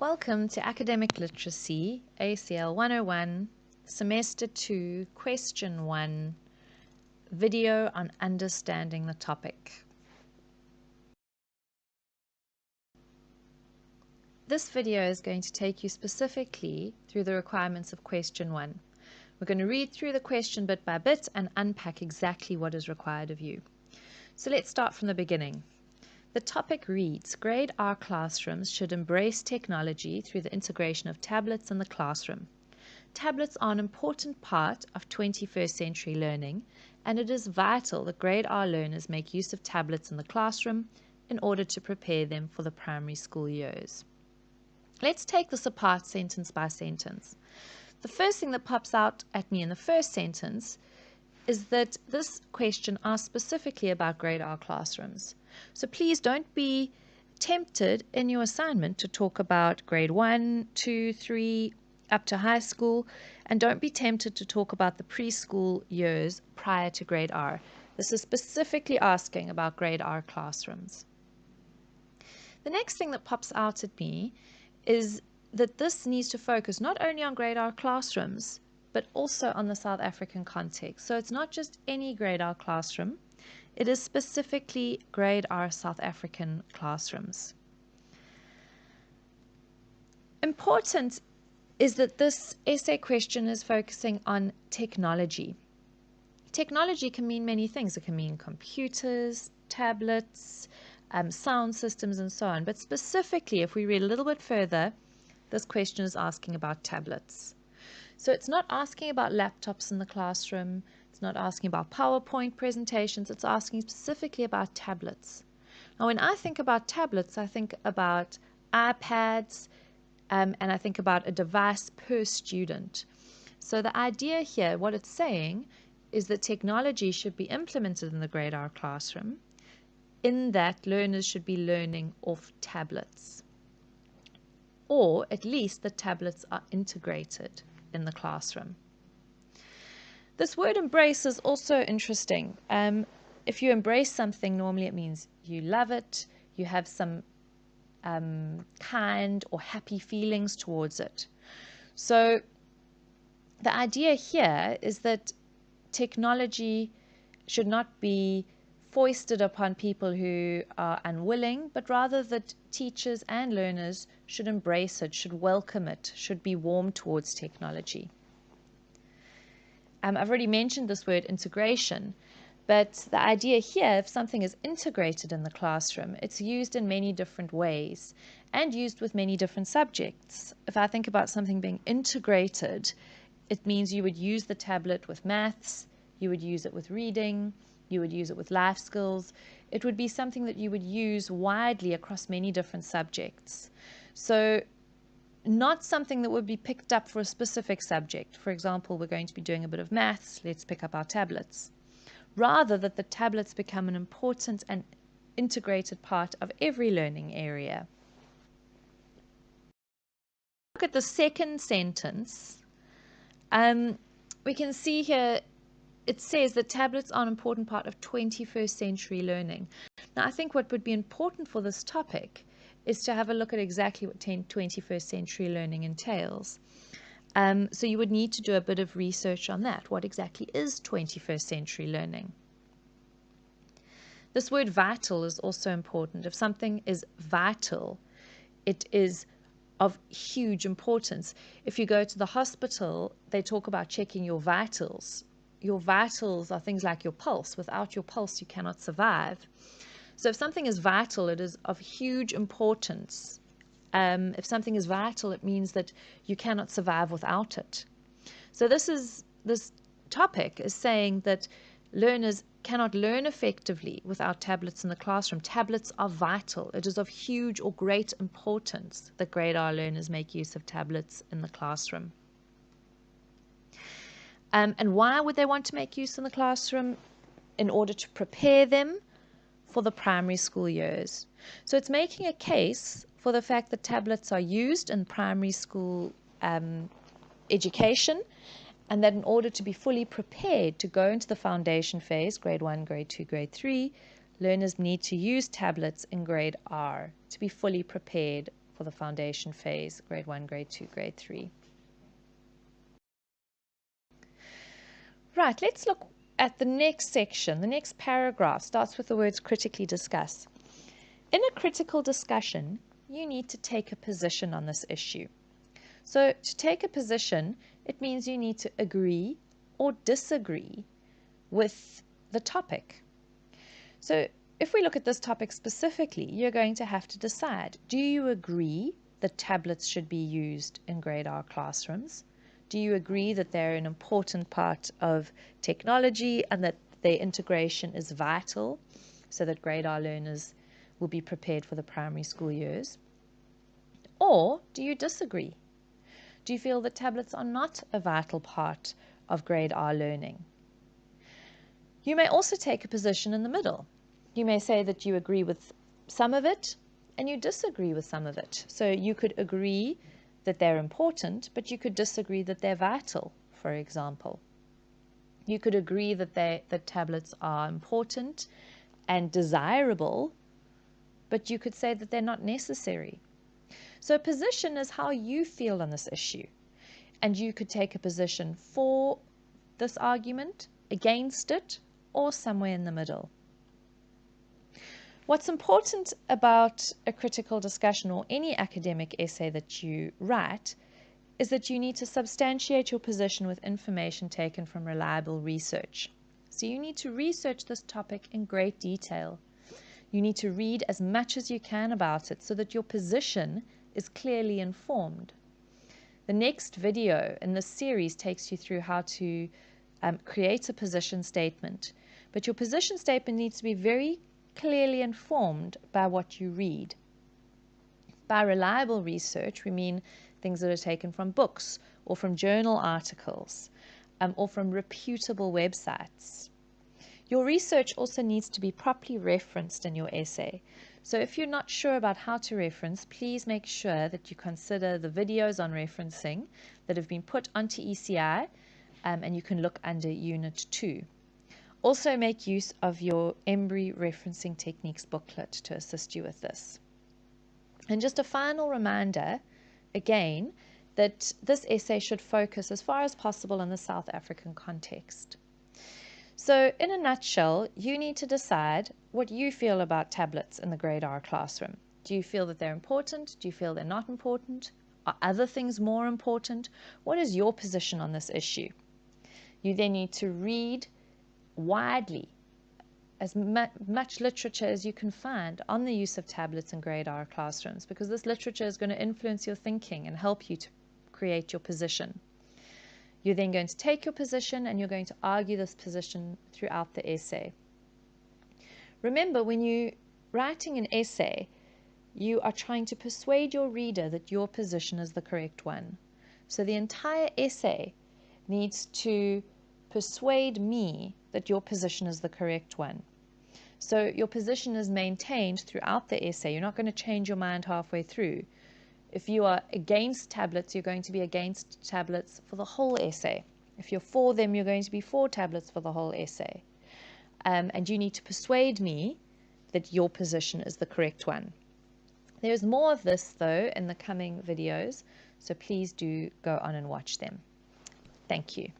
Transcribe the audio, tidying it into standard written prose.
Welcome to Academic Literacy, ACL 101, Semester 2, Question 1, video on understanding the topic. This video is going to take you specifically through the requirements of Question 1. We're going to read through the question bit by bit and unpack exactly what is required of you. So let's start from the beginning. The topic reads, Grade R classrooms should embrace technology through the integration of tablets in the classroom. Tablets are an important part of 21st century learning, and it is vital that Grade R learners make use of tablets in the classroom in order to prepare them for the primary school years. Let's take this apart sentence by sentence. The first thing that pops out at me in the first sentence is that this question asks specifically about Grade R classrooms. So please don't be tempted in your assignment to talk about grade 1, 2, 3, up to high school, and don't be tempted to talk about the preschool years prior to grade R. This is specifically asking about grade R classrooms. The next thing that pops out at me is that this needs to focus not only on grade R classrooms, but also on the South African context. So it's not just any grade R classroom, it is specifically grade R South African classrooms. Important is that this essay question is focusing on technology. Technology can mean many things. It can mean computers, tablets, sound systems, and so on. But specifically, if we read a little bit further, this question is asking about tablets. So it's not asking about laptops in the classroom, it's not asking about PowerPoint presentations, it's asking specifically about tablets. Now when I think about tablets, I think about iPads, and I think about a device per student. So the idea here, what it's saying, is that technology should be implemented in the grade R classroom, in that learners should be learning off tablets, or at least the tablets are integrated in the classroom. This word embrace is also interesting. If you embrace something, normally it means you love it, you have some kind or happy feelings towards it. So the idea here is that technology should not be foisted upon people who are unwilling, but rather that teachers and learners should embrace it, should welcome it, should be warm towards technology. I've already mentioned this word integration, but the idea here, if something is integrated in the classroom, it's used in many different ways and used with many different subjects. If I think about something being integrated, it means you would use the tablet with maths, you would use it with reading, you would use it with life skills. It would be something that you would use widely across many different subjects. So not something that would be picked up for a specific subject. For example, we're going to be doing a bit of maths, let's pick up our tablets. Rather that the tablets become an important and integrated part of every learning area. Look at the second sentence. We can see here it says that tablets are an important part of 21st century learning. Now, I think what would be important for this topic is to have a look at exactly what 21st century learning entails. So you would need to do a bit of research on that. What exactly is 21st century learning? This word vital is also important. If something is vital, it is of huge importance. If you go to the hospital, they talk about checking your vitals. Your vitals are things like your pulse. Without your pulse, you cannot survive. So if something is vital, it is of huge importance. If something is vital, it means that you cannot survive without it. So this topic is saying that learners cannot learn effectively without tablets in the classroom. Tablets are vital. It is of huge or great importance that grade R learners make use of tablets in the classroom. And why would they want to make use in the classroom? In order to prepare them for the primary school years. So it's making a case for the fact that tablets are used in primary school education, and that in order to be fully prepared to go into the foundation phase, grade 1, grade 2, grade 3, learners need to use tablets in grade R to be fully prepared for the foundation phase, grade 1, grade 2, grade 3. Right, let's look at the next section. The next paragraph starts with the words critically discuss. In a critical discussion, you need to take a position on this issue. So to take a position, it means you need to agree or disagree with the topic. So if we look at this topic specifically, you're going to have to decide, do you agree that tablets should be used in grade R classrooms? Do you agree that they're an important part of technology and that their integration is vital so that grade R learners will be prepared for the primary school years? Or do you disagree? Do you feel that tablets are not a vital part of grade R learning? You may also take a position in the middle. You may say that you agree with some of it and you disagree with some of it. So you could agree that they're important, but you could disagree that they're vital, for example. You could agree that tablets are important and desirable, but you could say that they're not necessary. So a position is how you feel on this issue. And you could take a position for this argument, against it, or somewhere in the middle. What's important about a critical discussion or any academic essay that you write is that you need to substantiate your position with information taken from reliable research. So you need to research this topic in great detail. You need to read as much as you can about it so that your position is clearly informed. The next video in this series takes you through how to create a position statement. But your position statement needs to be very clearly informed by what you read. By reliable research, we mean things that are taken from books or from journal articles or from reputable websites. Your research also needs to be properly referenced in your essay. So if you're not sure about how to reference, please make sure that you consider the videos on referencing that have been put onto ECI, and you can look under Unit 2. Also make use of your Embry Referencing Techniques booklet to assist you with this. And just a final reminder, again, that this essay should focus as far as possible on the South African context. So in a nutshell, you need to decide what you feel about tablets in the grade R classroom. Do you feel that they're important? Do you feel they're not important? Are other things more important? What is your position on this issue? You then need to read widely as much literature as you can find on the use of tablets in grade R classrooms, because this literature is going to influence your thinking and help you to create your position. You're then going to take your position and you're going to argue this position throughout the essay. Remember, when you're writing an essay, you are trying to persuade your reader that your position is the correct one. So the entire essay needs to persuade me that your position is the correct one. So your position is maintained throughout the essay. You're not going to change your mind halfway through. If you are against tablets, you're going to be against tablets for the whole essay. If you're for them, you're going to be for tablets for the whole essay. And you need to persuade me that your position is the correct one. There's more of this, though, in the coming videos, so please do go on and watch them. Thank you.